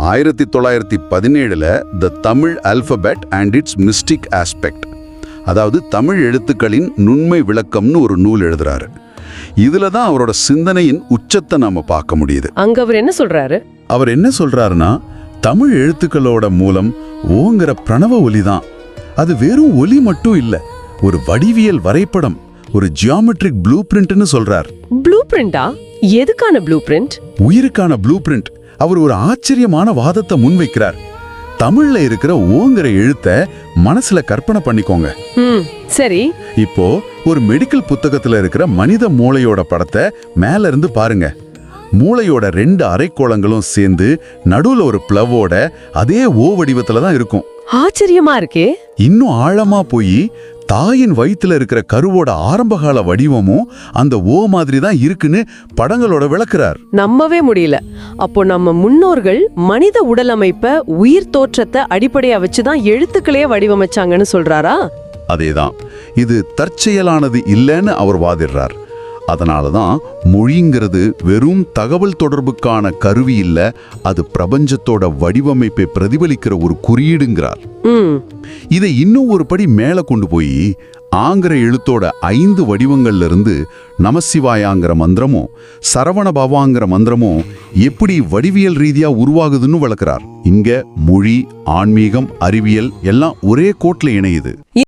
1917 the Tamil alphabet and it's mystic aspect, அதாவது தமிழ் எழுத்துக்களின் நுண்மை விளக்கம்னு ஒரு நூல் எழுதுறாரு. இதுல தான் அவரோட சிந்தனையின் உச்சத்தை நாம பார்க்க முடியுது. அங்க அவர் என்ன சொல்றாரு? அவர் என்ன சொல்றாருன்னா, தமிழ் எழுத்துக்களோட மூலம் ஓங்கிற பிரணவ ஒலி தான். அது வெறும் ஒலி மட்டும் இல்ல, ஒரு வடிவியல் வரைபடம், ஒரு ஜியோமெட்ரிக் ப்ளூ பிரிண்ட்னு சொல்றார். ப்ளூ பிரிண்டா? எதுக்கான ப்ளூ பிரிண்ட்? உயிருக்கான ப்ளூ பிரிண்ட். அவர் ஒரு ஆச்சரியமான வாதத்தை முன்வைக்கிறார். தமிழ்ல இருக்கிற ஓங்கிற எழுத்த மனசுல கற்பனை பண்ணிக்கோங்க. சரி. இப்போ ஒரு மெடிக்கல் புத்தகத்துல இருக்கிற மனித மூளையோட படத்தை மேல இருந்து பாருங்க. மூளையோட 2 அரைக்கோளங்களும் சேர்ந்து நடுவுல ஒரு பிளவோட அதே ஓ வடிவத்துல தான் இருக்கும். ஆச்சரியமா இருக்கே. இன்னும் ஆழமா போய் தாயின் வயித்துல இருக்கிற கருவோட ஆரம்பகால வடிவமும் அந்த ஓ மாதிரி தான் இருக்குன்னு படங்களோட விளக்குறார். நம்பவே முடியல. அப்போ நம்ம முன்னோர்கள் மனித உடல் அமைப்ப, உயிர் தோற்றத்தை அடிப்படையா வச்சுதான் எழுத்துக்களையே வடிவமைச்சாங்கன்னு சொல்றாரா? அதேதான். இது தற்செயலானது இல்லைன்னு அவர் வாதிடுறார். அதனாலதான் மொழிங்கிறது வெறும் தகவல் தொடர்புக்கான கருவி இல்ல, அது பிரபஞ்சத்தோட வடிவமைப்பை பிரதிபலிக்கிற ஒரு குறியீடுங்கிறார். இதை இன்னும் ஒரு படி மேல கொண்டு போய் ஆங்கிற எழுத்தோட 5 வடிவங்கள்ல இருந்து நமசிவாயாங்கிற மந்திரமும் சரவண பவாங்கிற மந்திரமும் எப்படி வடிவியல் ரீதியா உருவாகுதுன்னு வளர்க்கிறார். இங்க மொழி, ஆன்மீகம், அறிவியல் எல்லாம் ஒரே கோட்ல இணையுது.